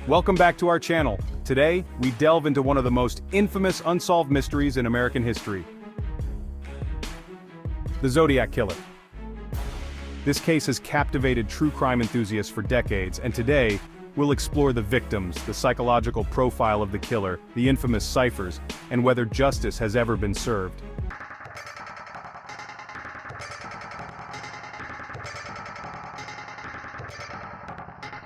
Welcome back to our channel. Today, we delve into one of the most infamous unsolved mysteries in American history. The Zodiac Killer. This case has captivated true crime enthusiasts for decades, and today, we'll explore the victims, the psychological profile of the killer, the infamous ciphers, and whether justice has ever been served.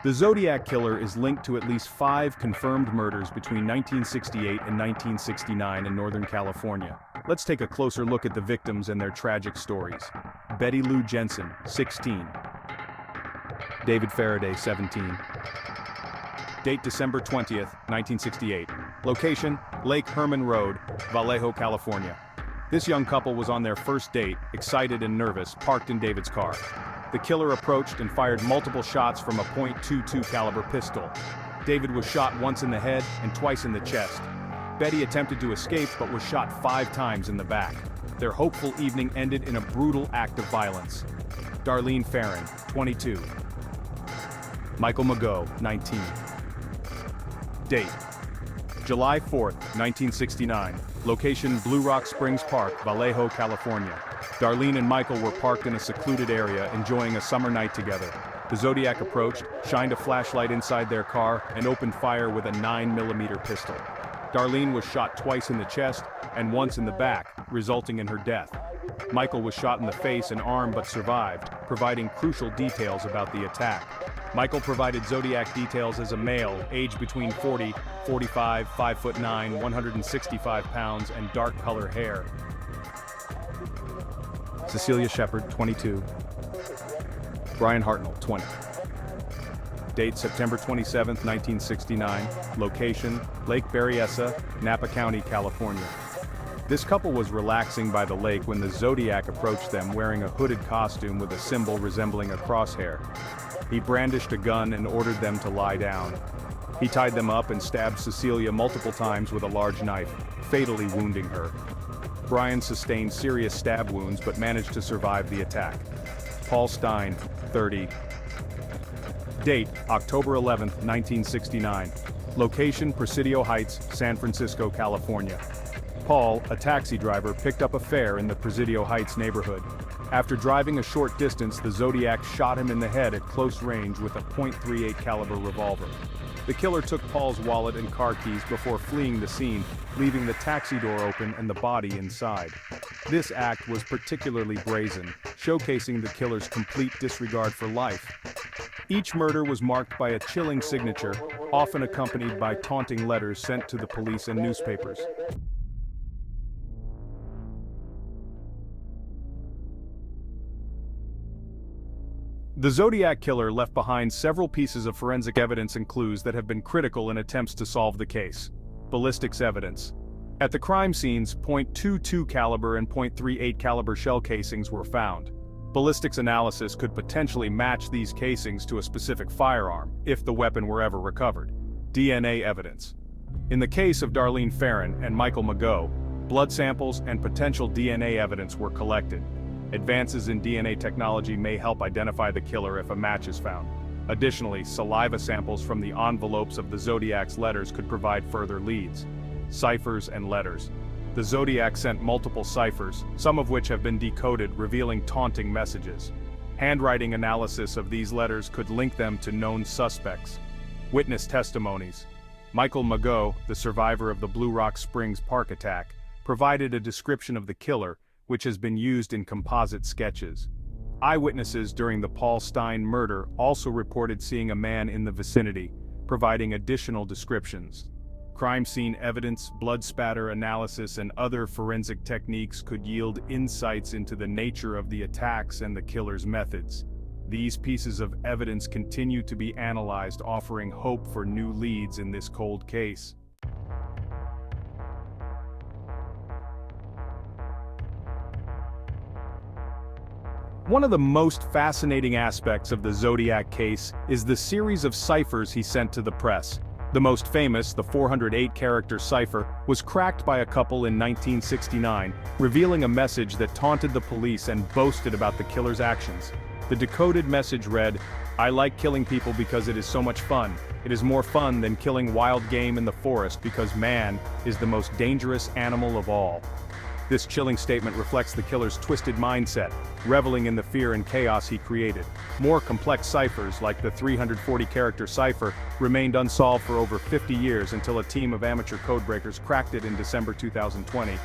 The Zodiac Killer is linked to at least 5 confirmed murders between 1968 and 1969 in Northern California. Let's take a closer look at the victims and their tragic stories. Betty Lou Jensen, 16. David Faraday, 17. Date December 20th, 1968. Location, Lake Herman Road, Vallejo, California. This young couple was on their first date, excited and nervous, parked in David's car. The killer approached and fired multiple shots from a .22 caliber pistol. David was shot once in the head and twice in the chest. Betty attempted to escape but was shot 5 times in the back. Their hopeful evening ended in a brutal act of violence. Darlene Ferrin, 22. Michael Mageau, 19. Date: July 4th, 1969. Location, Blue Rock Springs Park, Vallejo, California. Darlene and Michael were parked in a secluded area, enjoying a summer night together. The Zodiac approached, shined a flashlight inside their car, and opened fire with a 9mm pistol. Darlene was shot twice in the chest and once in the back, resulting in her death. Michael was shot in the face and arm but survived, providing crucial details about the attack. Michael provided Zodiac details as a male, aged between 40, 45, 5'9", 165 pounds, and dark color hair. Cecilia Shepard, 22. Brian Hartnell, 20. Date September 27, 1969. Location, Lake Berryessa, Napa County, California. This couple was relaxing by the lake when the Zodiac approached them wearing a hooded costume with a symbol resembling a crosshair. He brandished a gun and ordered them to lie down. He tied them up and stabbed Cecilia multiple times with a large knife, fatally wounding her. Brian sustained serious stab wounds but managed to survive the attack. Paul Stein, 30. Date, October 11, 1969. Location, Presidio Heights, San Francisco, California. Paul, a taxi driver, picked up a fare in the Presidio Heights neighborhood. After driving a short distance, the Zodiac shot him in the head at close range with a .38 caliber revolver. The killer took Paul's wallet and car keys before fleeing the scene, leaving the taxi door open and the body inside. This act was particularly brazen, showcasing the killer's complete disregard for life. Each murder was marked by a chilling signature, often accompanied by taunting letters sent to the police and newspapers. The Zodiac Killer left behind several pieces of forensic evidence and clues that have been critical in attempts to solve the case. Ballistics evidence. At the crime scenes, .22 caliber and .38 caliber shell casings were found. Ballistics analysis could potentially match these casings to a specific firearm, if the weapon were ever recovered. DNA evidence. In the case of Darlene Ferrin and Michael Mageau, blood samples and potential DNA evidence were collected. Advances in DNA technology may help identify the killer if a match is found. Additionally, saliva samples from the envelopes of the Zodiac's letters could provide further leads. Ciphers and letters. The Zodiac sent multiple ciphers, some of which have been decoded, revealing taunting messages. Handwriting analysis of these letters could link them to known suspects. Witness testimonies. Michael Mageau, the survivor of the Blue Rock Springs Park attack, provided a description of the killer, which has been used in composite sketches. Eyewitnesses during the Paul Stein murder also reported seeing a man in the vicinity, providing additional descriptions. Crime scene evidence, blood spatter analysis, and other forensic techniques could yield insights into the nature of the attacks and the killer's methods. These pieces of evidence continue to be analyzed, offering hope for new leads in this cold case. One of the most fascinating aspects of the Zodiac case is the series of ciphers he sent to the press. The most famous, the 408-character cipher, was cracked by a couple in 1969, revealing a message that taunted the police and boasted about the killer's actions. The decoded message read, "I like killing people because it is so much fun. It is more fun than killing wild game in the forest because man is the most dangerous animal of all." This chilling statement reflects the killer's twisted mindset, reveling in the fear and chaos he created. More complex ciphers, like the 340-character cipher, remained unsolved for over 50 years until a team of amateur codebreakers cracked it in December 2020.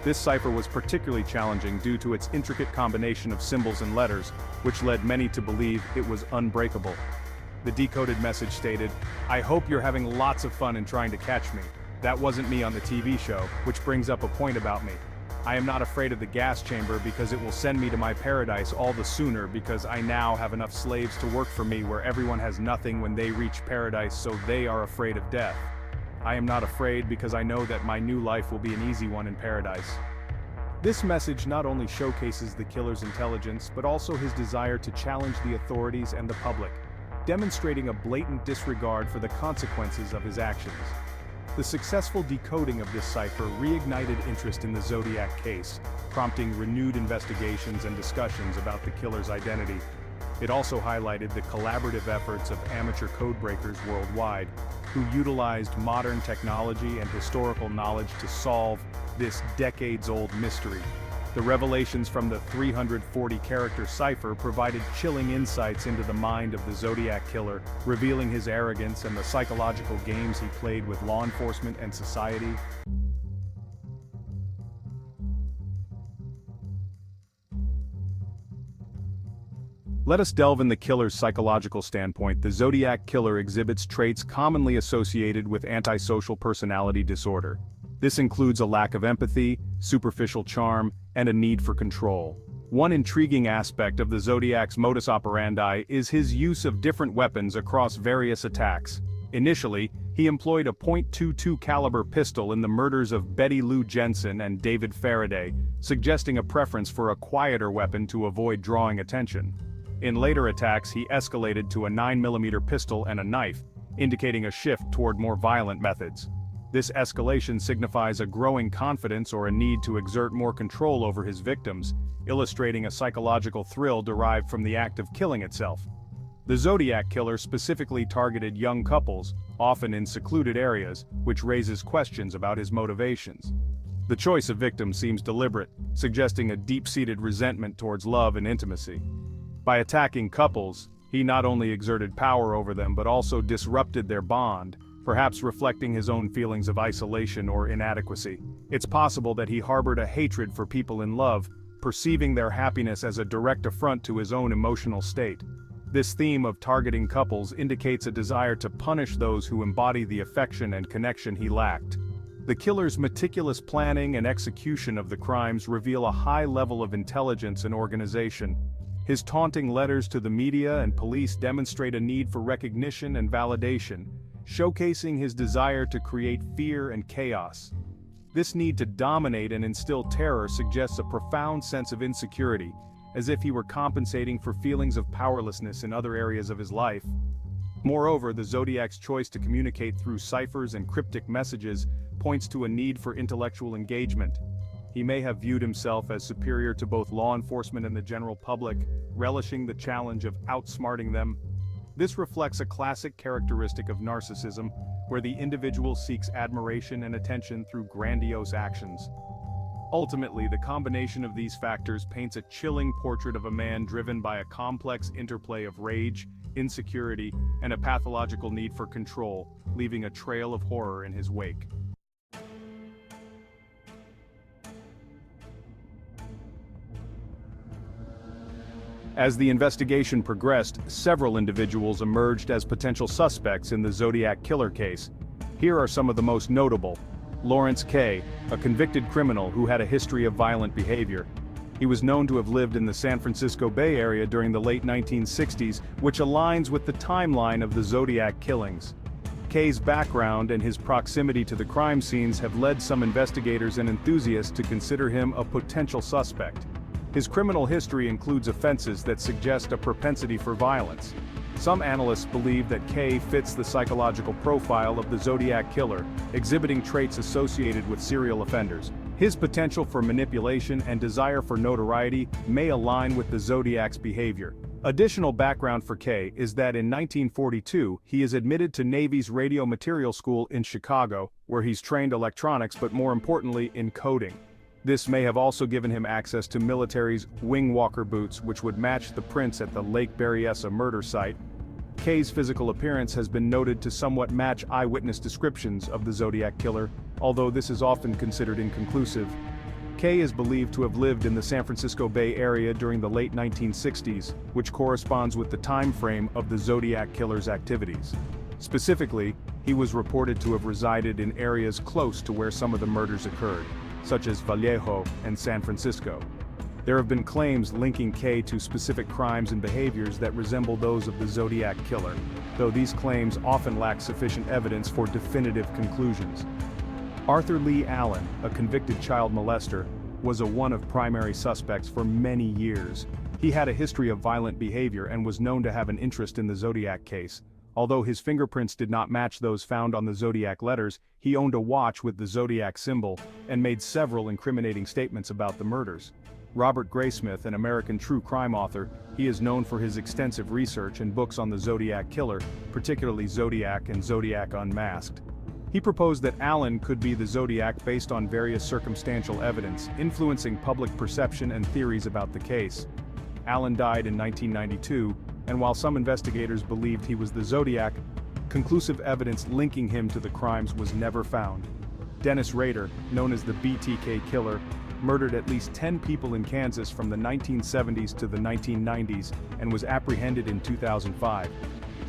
This cipher was particularly challenging due to its intricate combination of symbols and letters, which led many to believe it was unbreakable. The decoded message stated, "I hope you're having lots of fun in trying to catch me. That wasn't me on the TV show," which brings up a point about me. "I am not afraid of the gas chamber because it will send me to my paradise all the sooner because I now have enough slaves to work for me where everyone has nothing when they reach paradise, so they are afraid of death. I am not afraid because I know that my new life will be an easy one in paradise." This message not only showcases the killer's intelligence but also his desire to challenge the authorities and the public, demonstrating a blatant disregard for the consequences of his actions. The successful decoding of this cipher reignited interest in the Zodiac case, prompting renewed investigations and discussions about the killer's identity. It also highlighted the collaborative efforts of amateur codebreakers worldwide, who utilized modern technology and historical knowledge to solve this decades-old mystery. The revelations from the 340-character cipher provided chilling insights into the mind of the Zodiac Killer, revealing his arrogance and the psychological games he played with law enforcement and society. Let us delve in the killer's psychological standpoint. The Zodiac Killer exhibits traits commonly associated with antisocial personality disorder. This includes a lack of empathy, superficial charm, and a need for control. One intriguing aspect of the Zodiac's modus operandi is his use of different weapons across various attacks. Initially, he employed a .22 caliber pistol in the murders of Betty Lou Jensen and David Faraday, suggesting a preference for a quieter weapon to avoid drawing attention. In later attacks, he escalated to a 9mm pistol and a knife, indicating a shift toward more violent methods. This escalation signifies a growing confidence or a need to exert more control over his victims, illustrating a psychological thrill derived from the act of killing itself. The Zodiac Killer specifically targeted young couples, often in secluded areas, which raises questions about his motivations. The choice of victims seems deliberate, suggesting a deep-seated resentment towards love and intimacy. By attacking couples, he not only exerted power over them but also disrupted their bond, perhaps reflecting his own feelings of isolation or inadequacy. It's possible that he harbored a hatred for people in love, perceiving their happiness as a direct affront to his own emotional state. This theme of targeting couples indicates a desire to punish those who embody the affection and connection he lacked. The killer's meticulous planning and execution of the crimes reveal a high level of intelligence and organization. His taunting letters to the media and police demonstrate a need for recognition and validation, showcasing his desire to create fear and chaos. This need to dominate and instill terror suggests a profound sense of insecurity, as if he were compensating for feelings of powerlessness in other areas of his life. Moreover, the Zodiac's choice to communicate through ciphers and cryptic messages points to a need for intellectual engagement. He may have viewed himself as superior to both law enforcement and the general public, relishing the challenge of outsmarting them. This reflects a classic characteristic of narcissism, where the individual seeks admiration and attention through grandiose actions. Ultimately, the combination of these factors paints a chilling portrait of a man driven by a complex interplay of rage, insecurity, and a pathological need for control, leaving a trail of horror in his wake. As the investigation progressed, several individuals emerged as potential suspects in the Zodiac Killer case. Here are some of the most notable. Lawrence K., a convicted criminal who had a history of violent behavior. He was known to have lived in the San Francisco Bay Area during the late 1960s, which aligns with the timeline of the Zodiac killings. K's background and his proximity to the crime scenes have led some investigators and enthusiasts to consider him a potential suspect. His criminal history includes offenses that suggest a propensity for violence. Some analysts believe that K fits the psychological profile of the Zodiac Killer, exhibiting traits associated with serial offenders. His potential for manipulation and desire for notoriety may align with the Zodiac's behavior, Additional background for Kay is that in 1942 he is admitted to Navy's Radio Material School in Chicago, where he's trained electronics but more importantly in coding. This may have also given him access to military's wing walker boots, which would match the prints at the Lake Berryessa murder site. Kay's physical appearance has been noted to somewhat match eyewitness descriptions of the Zodiac Killer, although this is often considered inconclusive. Kay is believed to have lived in the San Francisco Bay Area during the late 1960s, which corresponds with the time frame of the Zodiac Killer's activities. Specifically, he was reported to have resided in areas close to where some of the murders occurred, such as Vallejo and San Francisco. There have been claims linking Kay to specific crimes and behaviors that resemble those of the Zodiac Killer, though these claims often lack sufficient evidence for definitive conclusions. Arthur Leigh Allen, a convicted child molester, was one of primary suspects for many years. He had a history of violent behavior and was known to have an interest in the Zodiac case. Although his fingerprints did not match those found on the Zodiac letters, he owned a watch with the Zodiac symbol and made several incriminating statements about the murders. Robert Graysmith, an American true crime author, he is known for his extensive research and books on the Zodiac Killer, particularly Zodiac and Zodiac Unmasked. He proposed that Allen could be the Zodiac based on various circumstantial evidence, influencing public perception and theories about the case. Allen died in 1992, and while some investigators believed he was the Zodiac, conclusive evidence linking him to the crimes was never found. Dennis Rader, known as the BTK Killer, murdered at least 10 people in Kansas from the 1970s to the 1990s and was apprehended in 2005.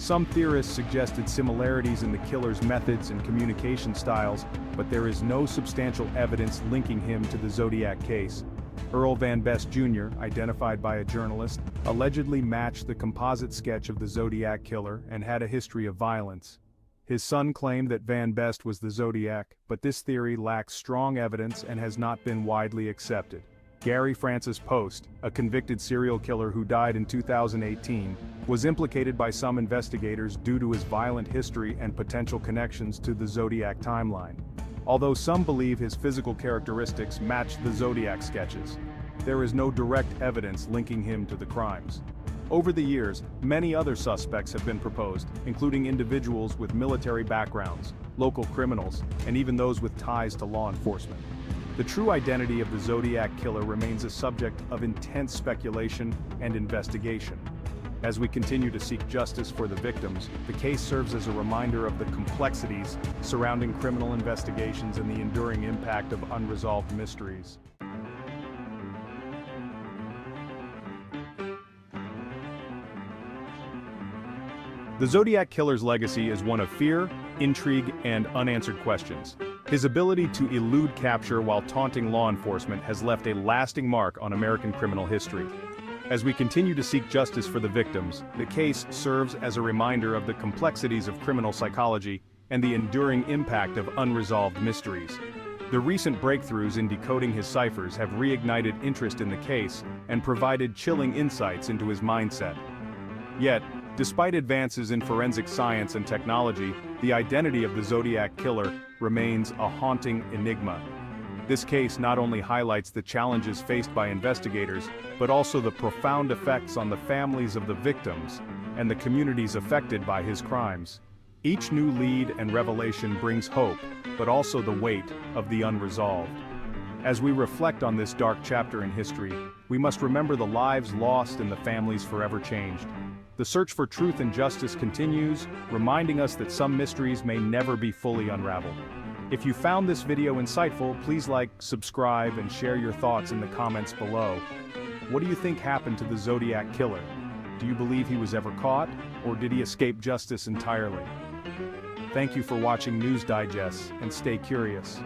Some theorists suggested similarities in the killer's methods and communication styles, but there is no substantial evidence linking him to the Zodiac case. Earl Van Best Jr., identified by a journalist, allegedly matched the composite sketch of the Zodiac Killer and had a history of violence. His son claimed that Van Best was the Zodiac, but this theory lacks strong evidence and has not been widely accepted. Gary Francis Post, a convicted serial killer who died in 2018, was implicated by some investigators due to his violent history and potential connections to the Zodiac timeline. Although some believe his physical characteristics match the Zodiac sketches, there is no direct evidence linking him to the crimes. Over the years, many other suspects have been proposed, including individuals with military backgrounds, local criminals, and even those with ties to law enforcement. The true identity of the Zodiac Killer remains a subject of intense speculation and investigation. As we continue to seek justice for the victims, the case serves as a reminder of the complexities surrounding criminal investigations and the enduring impact of unresolved mysteries. The Zodiac Killer's legacy is one of fear, intrigue, and unanswered questions. His ability to elude capture while taunting law enforcement has left a lasting mark on American criminal history. As we continue to seek justice for the victims, the case serves as a reminder of the complexities of criminal psychology and the enduring impact of unresolved mysteries. The recent breakthroughs in decoding his ciphers have reignited interest in the case and provided chilling insights into his mindset. Yet, despite advances in forensic science and technology, the identity of the Zodiac Killer remains a haunting enigma. This case not only highlights the challenges faced by investigators, but also the profound effects on the families of the victims and the communities affected by his crimes. Each new lead and revelation brings hope, but also the weight of the unresolved. As we reflect on this dark chapter in history, we must remember the lives lost and the families forever changed. The search for truth and justice continues, reminding us that some mysteries may never be fully unraveled. If you found this video insightful, please like, subscribe, and share your thoughts in the comments below. What do you think happened to the Zodiac Killer? Do you believe he was ever caught, or did he escape justice entirely? Thank you for watching News Digests, and stay curious.